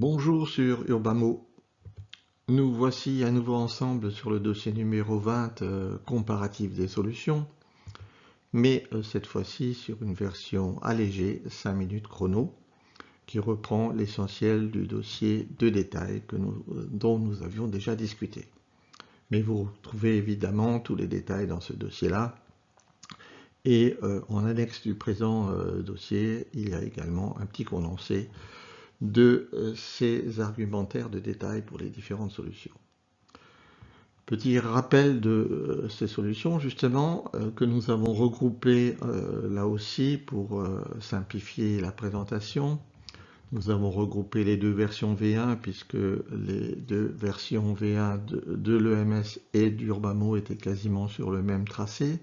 Bonjour sur Urbamo. Nous voici à nouveau ensemble sur le dossier numéro 20, comparatif des solutions, mais cette fois-ci sur une version allégée, 5 minutes chrono, qui reprend l'essentiel du dossier de détail dont nous avions déjà discuté. Mais vous retrouvez évidemment tous les détails dans ce dossier-là. Et en annexe du présent dossier, il y a également un petit condensé de ces argumentaires de détail pour les différentes solutions. Petit rappel de ces solutions justement que nous avons regroupées là aussi pour simplifier la présentation. Nous avons regroupé les deux versions V1 puisque les deux versions V1 de l'EMS et d'Urbamo étaient quasiment sur le même tracé.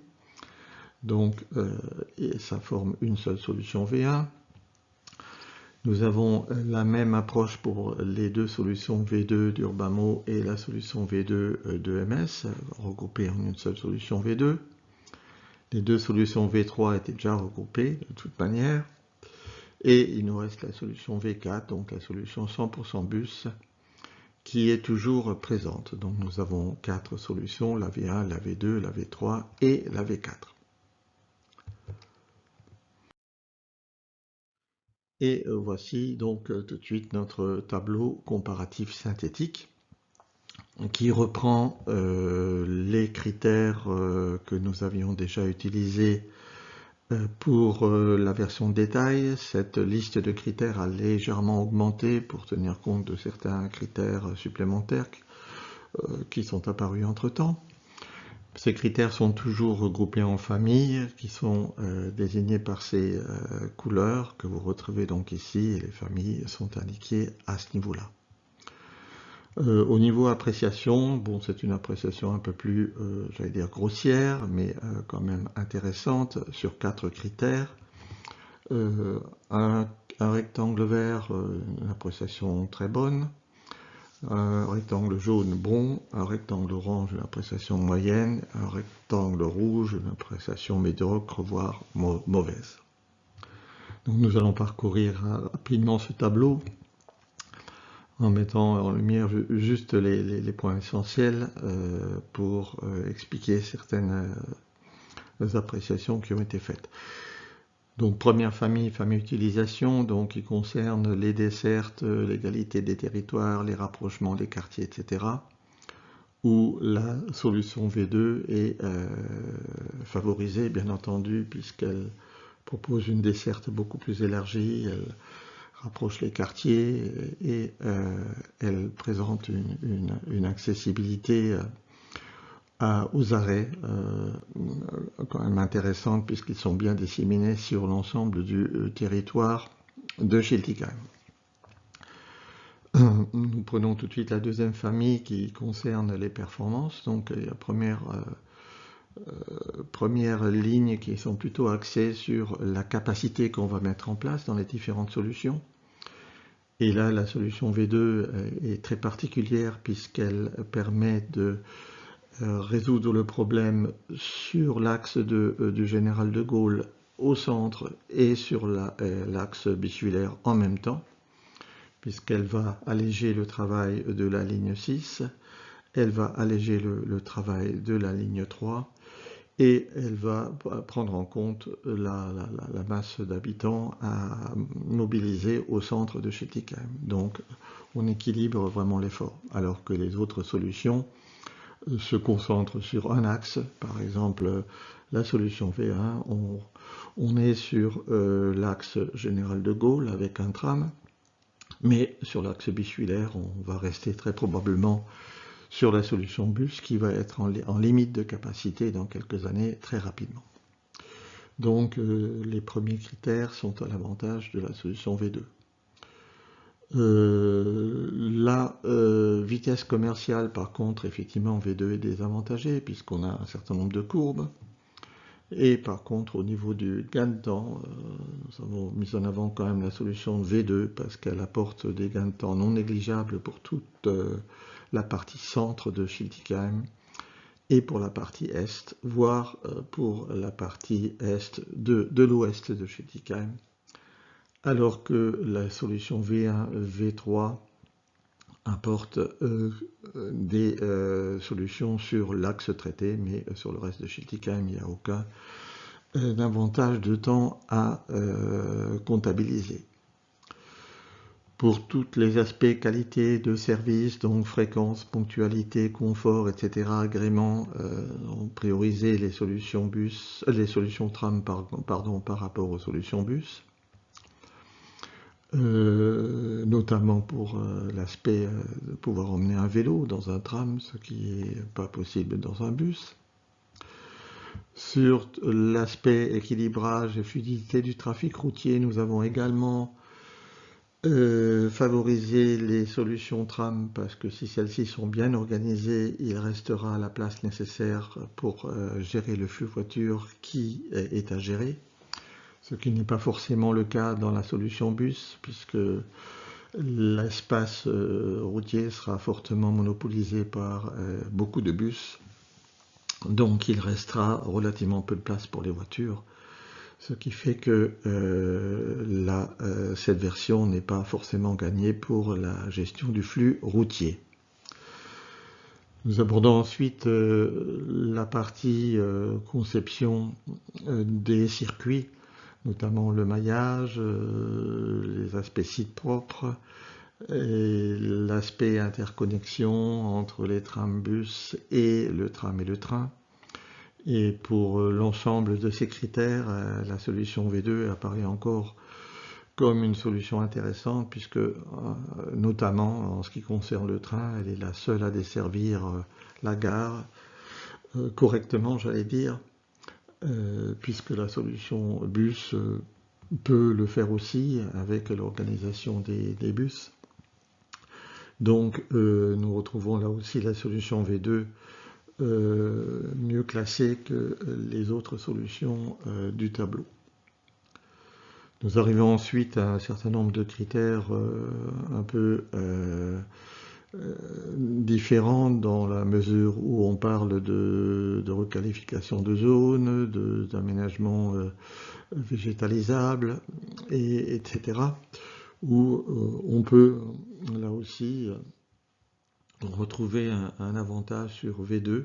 Donc ça forme une seule solution V1. Nous avons la même approche pour les deux solutions V2 d'Urbamo et la solution V2 d'EMS, regroupées en une seule solution V2. Les deux solutions V3 étaient déjà regroupées de toute manière. Et il nous reste la solution V4, donc la solution 100% bus, qui est toujours présente. Donc nous avons quatre solutions, la V1, la V2, la V3 et la V4. Et voici donc tout de suite notre tableau comparatif synthétique qui reprend les critères que nous avions déjà utilisés pour la version détail. Cette liste de critères a légèrement augmenté pour tenir compte de certains critères supplémentaires qui sont apparus entre-temps. Ces critères sont toujours regroupés en familles qui sont désignés par ces couleurs que vous retrouvez donc ici et les familles sont indiquées à ce niveau-là. Au niveau appréciation, bon, c'est une appréciation un peu plus, j'allais dire grossière, mais quand même intéressante sur quatre critères. Un rectangle vert, une appréciation très bonne. Un rectangle jaune bon, un rectangle orange, une appréciation moyenne, un rectangle rouge, une appréciation médiocre, voire mauvaise. Donc nous allons parcourir rapidement ce tableau en mettant en lumière juste les points essentiels pour expliquer certaines appréciations qui ont été faites. Donc première famille utilisation, donc qui concerne les dessertes, l'égalité des territoires, les rapprochements des quartiers, etc. Où la solution V2 est favorisée, bien entendu, puisqu'elle propose une desserte beaucoup plus élargie, elle rapproche les quartiers et elle présente une accessibilité aux arrêts quand même intéressante puisqu'ils sont bien disséminés sur l'ensemble du territoire de Schiltigheim. Nous prenons tout de suite la deuxième famille qui concerne les performances. Donc la première ligne qui sont plutôt axées sur la capacité qu'on va mettre en place dans les différentes solutions. Et là, la solution V2 est très particulière puisqu'elle permet de résoudre le problème sur l'axe du Général de Gaulle au centre et sur l'axe bissulaire en même temps, puisqu'elle va alléger le travail de la ligne 6, elle va alléger le travail de la ligne 3, et elle va prendre en compte la masse d'habitants à mobiliser au centre de Schiltigheim. Donc on équilibre vraiment l'effort, alors que les autres solutions se concentrent sur un axe. Par exemple, la solution V1, on est sur l'axe Général de Gaulle avec un tram, mais sur l'axe bissulaire, on va rester très probablement sur la solution bus qui va être en limite de capacité dans quelques années très rapidement. Donc les premiers critères sont à l'avantage de la solution V2. La vitesse commerciale, par contre, effectivement, V2 est désavantagée puisqu'on a un certain nombre de courbes. Et par contre, au niveau du gain de temps, nous avons mis en avant quand même la solution V2 parce qu'elle apporte des gains de temps non négligeables pour toute la partie centre de Schiltigheim et pour la partie est, voire pour la partie est de l'ouest de Schiltigheim, alors que la solution V1, V3 apporte des solutions sur l'axe traité, mais sur le reste de Schiltigheim, il n'y a aucun avantage de temps à comptabiliser. Pour tous les aspects qualité de service, donc fréquence, ponctualité, confort, etc., agrément, on priorisait les solutions bus, les solutions tram par rapport aux solutions bus. Notamment pour l'aspect de pouvoir emmener un vélo dans un tram, ce qui n'est pas possible dans un bus. Sur l'aspect équilibrage et fluidité du trafic routier, nous avons également favorisé les solutions tram parce que si celles-ci sont bien organisées, il restera la place nécessaire pour gérer le flux voiture qui est à gérer. Ce qui n'est pas forcément le cas dans la solution bus, puisque l'espace routier sera fortement monopolisé par beaucoup de bus. Donc il restera relativement peu de place pour les voitures, ce qui fait que cette version n'est pas forcément gagnée pour la gestion du flux routier. Nous abordons ensuite la partie conception des circuits, notamment le maillage, les aspects sites propres, et l'aspect interconnexion entre les trams-bus et le tram et le train. Et pour l'ensemble de ces critères, la solution V2 apparaît encore comme une solution intéressante puisque, notamment en ce qui concerne le train, elle est la seule à desservir la gare correctement, j'allais dire. Puisque la solution bus peut le faire aussi avec l'organisation des bus. Donc nous retrouvons là aussi la solution V2 mieux classée que les autres solutions du tableau. Nous arrivons ensuite à un certain nombre de critères un peu différentes dans la mesure où on parle de requalification de zones, d'aménagement végétalisable, etc. Où on peut là aussi retrouver un avantage sur V2.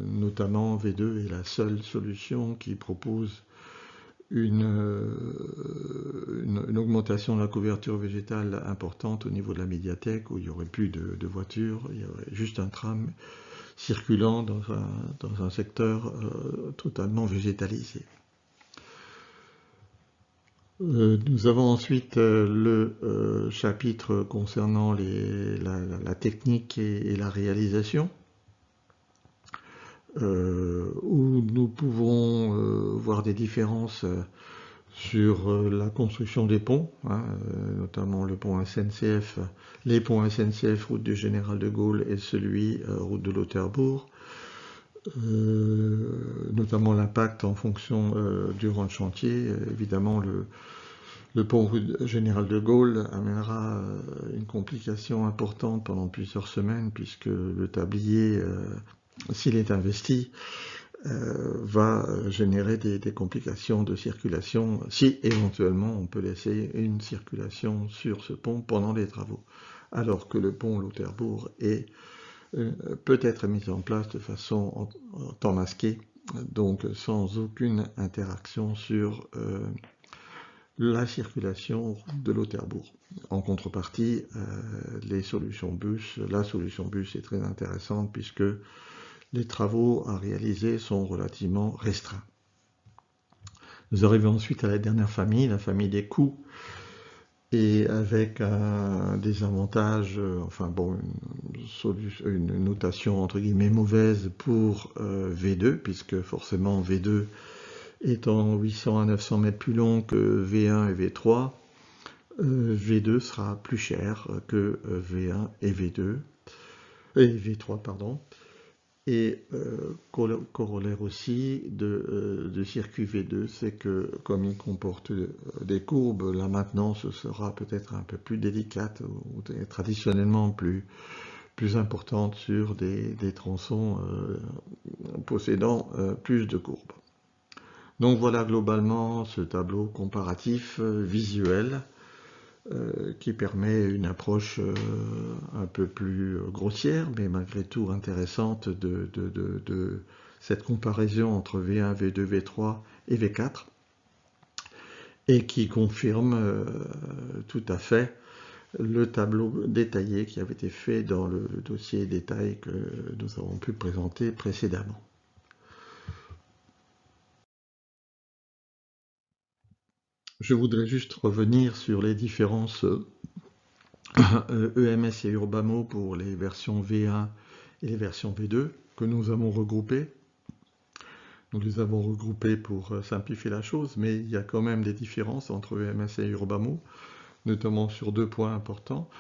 Notamment V2 est la seule solution qui propose une augmentation de la couverture végétale importante au niveau de la médiathèque, où il n'y aurait plus de voitures, il y aurait juste un tram circulant dans un secteur totalement végétalisé. Nous avons ensuite le chapitre concernant la technique et la réalisation, où nous pouvons voir des différences sur la construction des ponts, notamment le pont SNCF, les ponts SNCF route du Général de Gaulle et celui route de Lauterbourg, notamment l'impact en fonction durant le chantier. Évidemment, le pont route Général de Gaulle amènera une complication importante pendant plusieurs semaines, puisque le tablier, s'il est investi, va générer des complications de circulation, si éventuellement on peut laisser une circulation sur ce pont pendant les travaux, alors que le pont Lauterbourg peut être mis en place de façon en temps masqué, donc sans aucune interaction sur la circulation de Lauterbourg. En contrepartie, la solution bus est très intéressante puisque les travaux à réaliser sont relativement restreints. Nous arrivons ensuite à la dernière famille, la famille des coûts, et avec des avantages, une notation entre guillemets mauvaise pour V2, puisque forcément V2 étant 800 à 900 mètres plus long que V1 et V3, V2 sera plus cher que V1 et V3, pardon. Et corollaire aussi de circuit V2, c'est que comme il comporte des courbes, la maintenance sera peut-être un peu plus délicate ou traditionnellement plus importante sur des tronçons possédant plus de courbes. Donc voilà globalement ce tableau comparatif visuel qui permet une approche un peu plus grossière, mais malgré tout intéressante de cette comparaison entre V1, V2, V3 et V4, et qui confirme tout à fait le tableau détaillé qui avait été fait dans le dossier détail que nous avons pu présenter précédemment. Je voudrais juste revenir sur les différences EMS et Urbamo pour les versions V1 et les versions V2 que nous avons regroupées. Nous les avons regroupées pour simplifier la chose, mais il y a quand même des différences entre EMS et Urbamo, notamment sur deux points importants.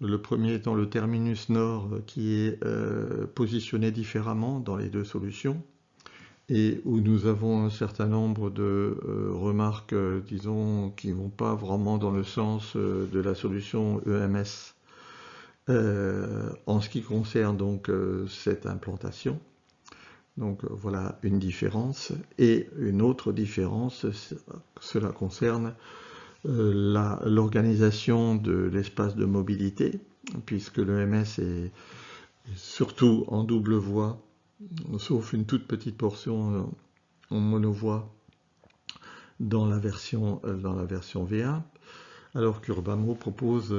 Le premier étant le terminus nord qui est positionné différemment dans les deux solutions et où nous avons un certain nombre de remarques, disons, qui ne vont pas vraiment dans le sens de la solution EMS en ce qui concerne donc cette implantation. Donc voilà une différence. Et une autre différence, cela concerne l'organisation de l'espace de mobilité, puisque l'EMS est surtout en double voie, sauf une toute petite portion en monovoie dans la version V1, alors qu'Urbamo propose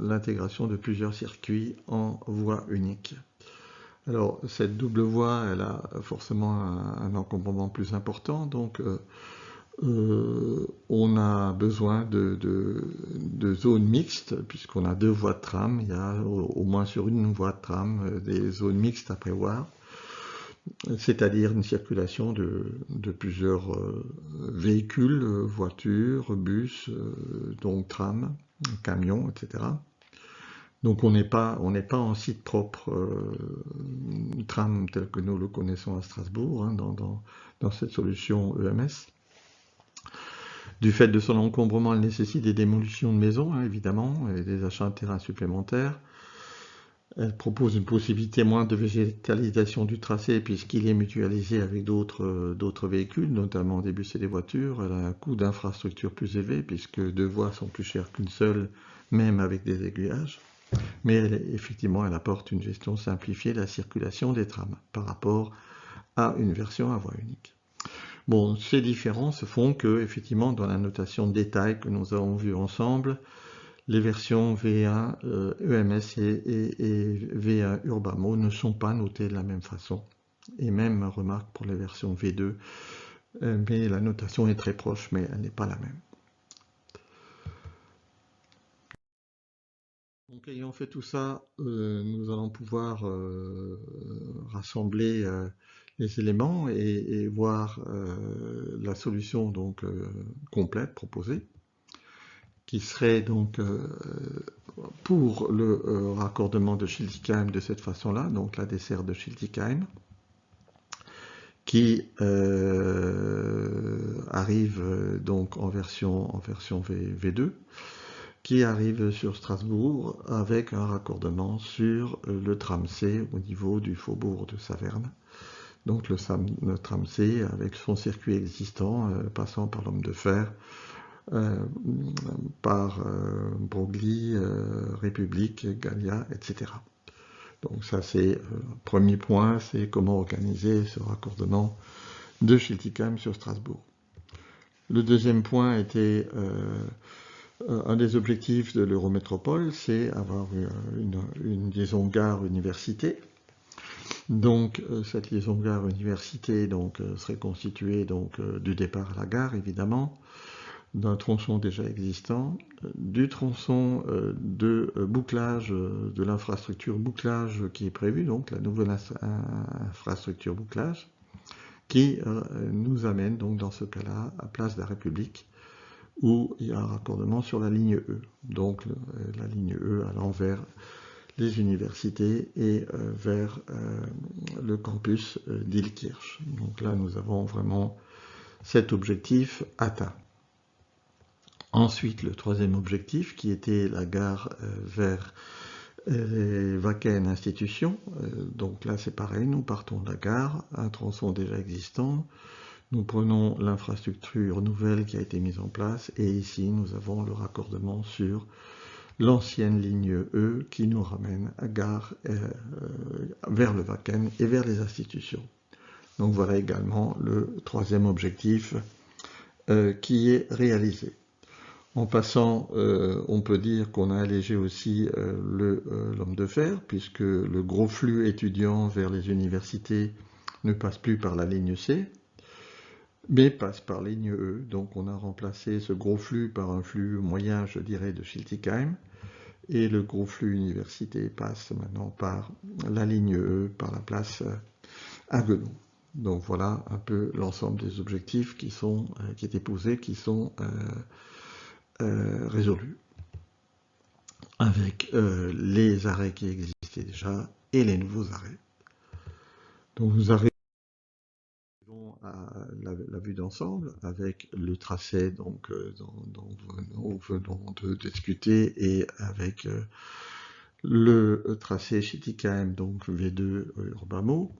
l'intégration de plusieurs circuits en voie unique. Alors cette double voie, elle a forcément un encombrement plus important, donc on a besoin de zones mixtes, puisqu'on a deux voies de tram. Il y a au moins sur une voie de tram des zones mixtes à prévoir, c'est-à-dire une circulation de plusieurs véhicules, voitures, bus, donc tram, camions, etc. Donc on n'est pas en site propre tram tel que nous le connaissons à Strasbourg, hein, dans cette solution EMS. Du fait de son encombrement, elle nécessite des démolitions de maisons, hein, évidemment, et des achats de terrain supplémentaires. Elle propose une possibilité moindre de végétalisation du tracé puisqu'il est mutualisé avec d'autres véhicules, notamment des bus et des voitures. Elle a un coût d'infrastructure plus élevé puisque deux voies sont plus chères qu'une seule, même avec des aiguillages. Mais effectivement, elle apporte une gestion simplifiée de la circulation des trams par rapport à une version à voie unique. Bon, ces différences font que, effectivement, dans la notation de détail que nous avons vue ensemble, les versions V1 EMS et V1 Urbamo ne sont pas notées de la même façon. Et même remarque pour les versions V2, mais la notation est très proche, mais elle n'est pas la même. Donc ayant fait tout ça, nous allons pouvoir rassembler les éléments et voir la solution donc complète proposée, qui serait donc pour le raccordement de Schiltigheim de cette façon-là, donc la desserte de Schiltigheim, qui arrive donc en version V2, qui arrive sur Strasbourg avec un raccordement sur le tram C au niveau du faubourg de Saverne. Donc le tram C avec son circuit existant passant par l'Homme de Fer, par Broglie, République, Gallia, etc. Donc ça c'est premier point, c'est comment organiser ce raccordement de Schiltigheim sur Strasbourg. Le deuxième point était un des objectifs de l'Eurométropole, c'est avoir une liaison gare-université. Donc cette liaison gare-université serait constituée du départ à la gare évidemment, d'un tronçon déjà existant, du tronçon de bouclage, de l'infrastructure bouclage qui est prévue, donc la nouvelle infrastructure bouclage, qui nous amène donc dans ce cas-là à Place de la République, où il y a un raccordement sur la ligne E. Donc la ligne E allant vers les universités et vers le campus d'Illkirch. Donc là, nous avons vraiment cet objectif atteint. Ensuite, le troisième objectif, qui était la gare vers les Wacken institutions. Donc là, c'est pareil, nous partons de la gare, un tronçon déjà existant, Nous prenons l'infrastructure nouvelle qui a été mise en place et ici nous avons le raccordement sur l'ancienne ligne E qui nous ramène à gare vers le Wacken et vers les institutions. Donc voilà également le troisième objectif qui est réalisé. En passant, on peut dire qu'on a allégé aussi l'homme de fer, puisque le gros flux étudiant vers les universités ne passe plus par la ligne C, mais passe par la ligne E. Donc on a remplacé ce gros flux par un flux moyen, je dirais, de Schiltigheim, et le gros flux université passe maintenant par la ligne E, par la place Haguenau. Donc voilà un peu l'ensemble des objectifs qui étaient posés, qui sont résolus, avec les arrêts qui existaient déjà et les nouveaux arrêts. Donc nous arrivons à la vue d'ensemble avec le tracé dont nous venons de discuter et avec le tracé Schiltigheim, donc V2 Urbamo.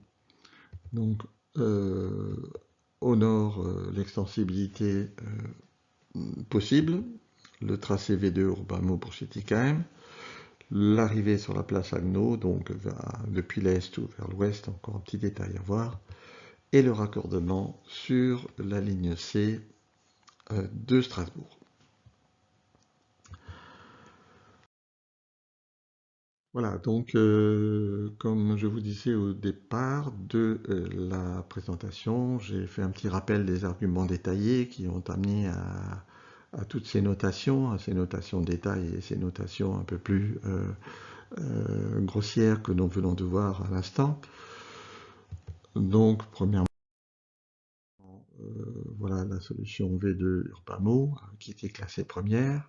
Donc au nord, l'extensibilité possible, le tracé V2 Urbamo pour Schiltigheim, l'arrivée sur la place Haguenau, donc depuis l'est ou vers l'ouest, encore un petit détail à voir, et le raccordement sur la ligne C de Strasbourg. Voilà, donc comme je vous disais au départ de la présentation, j'ai fait un petit rappel des arguments détaillés qui ont amené à toutes ces notations, à ces notations de détail et ces notations un peu plus grossières que nous venons de voir à l'instant. Donc, premièrement, voilà la solution V2 Urbamo qui était classée première.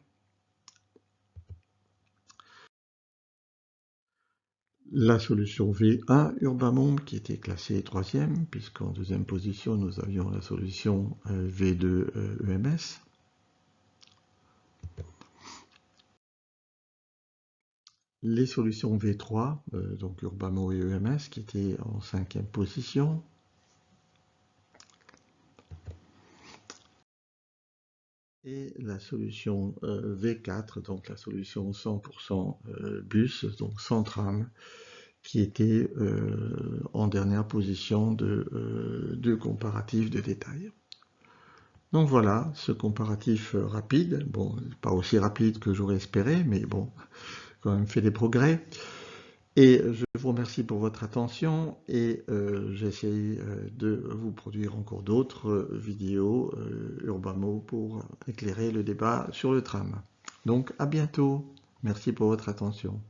La solution V1 Urbamo qui était classée troisième, puisqu'en deuxième position nous avions la solution V2 EMS. Les solutions V3, donc Urbamo et EMS, qui étaient en cinquième position. Et la solution V4, donc la solution 100% bus, donc sans tram, qui était en dernière position de comparatif de détail. Donc voilà, ce comparatif rapide, bon, pas aussi rapide que j'aurais espéré, mais bon, quand même fait des progrès. Et je vous remercie pour votre attention et j'essaie de vous produire encore d'autres vidéos Urbamo pour éclairer le débat sur le tram. Donc à bientôt, merci pour votre attention.